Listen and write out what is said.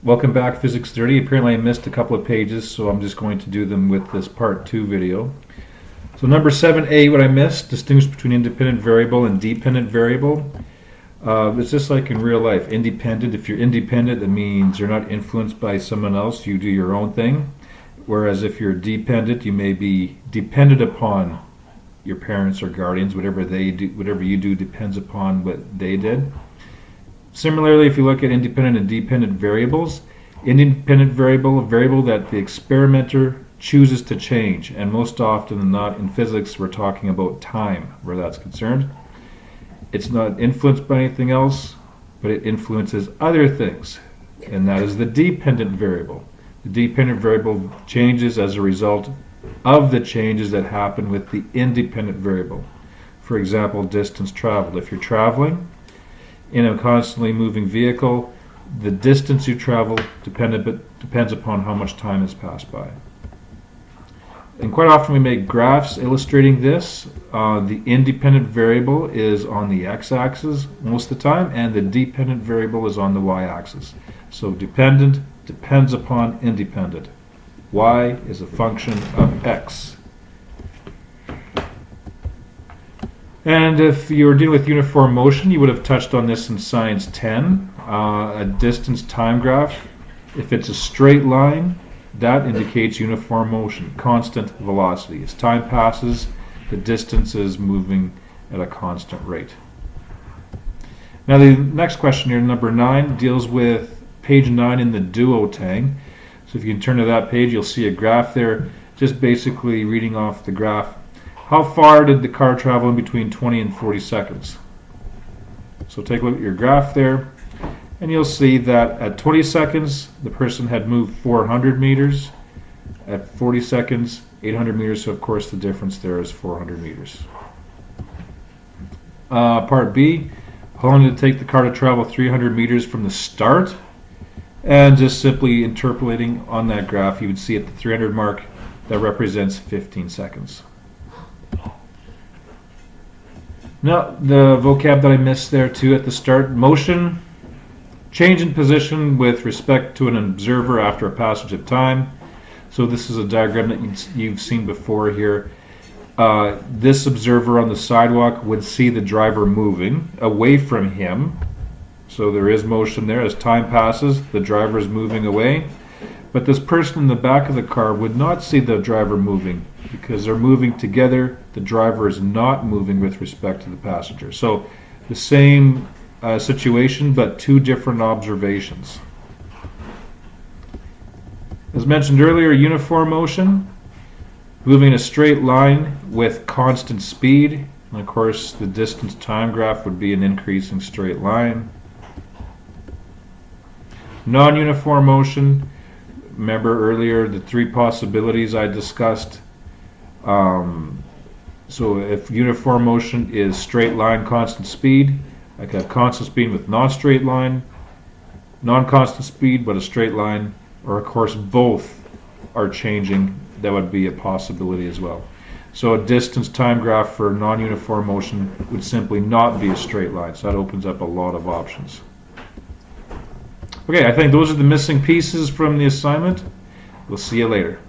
Welcome back, Physics 30. Apparently I missed a couple of pages, so I'm just going to do them with this part 2 video. So number 7a, what I missed, distinguish between independent variable and dependent variable. It's just like in real life. Independent, if you're independent, that means you're not influenced by someone else, you do your own thing. Whereas if you're dependent, you may be dependent upon your parents or guardians. Whatever they do, whatever you do depends upon what they did. Similarly, if you look at independent and dependent variables, independent variable, a variable that the experimenter chooses to change, and most often than not in physics we're talking about time where that's concerned. It's not influenced by anything else, but it influences other things, and that is the dependent variable. The dependent variable changes as a result of the changes that happen with the independent variable. For example, distance traveled. If you're traveling in a constantly moving vehicle, the distance you travel depends upon how much time has passed by. And quite often we make graphs illustrating this. The independent variable is on the x-axis most of the time, and the dependent variable is on the y-axis. So dependent depends upon independent. Y is a function of x. And if you were dealing with uniform motion, you would have touched on this in Science 10. A distance time graph, if it's a straight line, that indicates uniform motion, constant velocity. As time passes, the distance is moving at a constant rate. Now the next question here, number 9, deals with page 9 in the duotang. So if you can turn to that page, you'll see a graph there, just basically reading off the graph. How far did the car travel in between 20 and 40 seconds? So take a look at your graph there, and you'll see that at 20 seconds, the person had moved 400 meters. At 40 seconds, 800 meters, so of course the difference there is 400 meters. Part B, how long did it take the car to travel 300 meters from the start? And just simply interpolating on that graph, you would see at the 300 mark, that represents 15 seconds. Now, the vocab that I missed there too at the start, motion, change in position with respect to an observer after a passage of time. So this is a diagram that you've seen before here. This observer on the sidewalk would see the driver moving away from him. So there is motion there. As time passes, the driver is moving away. But this person in the back of the car would not see the driver moving because they're moving together. The driver is not moving with respect to the passenger. So the same situation, but two different observations. As mentioned earlier, uniform motion, moving in a straight line with constant speed. And of course, the distance time graph would be an increasing straight line. Non-uniform motion, remember earlier the three possibilities I discussed. So if uniform motion is straight line, constant speed, I could have constant speed with non-straight line, non-constant speed but a straight line, or of course both are changing. That would be a possibility as well. So a distance time graph for non-uniform motion would simply not be a straight line, so that opens up a lot of options. Okay, I think those are the missing pieces from the assignment. We'll see you later.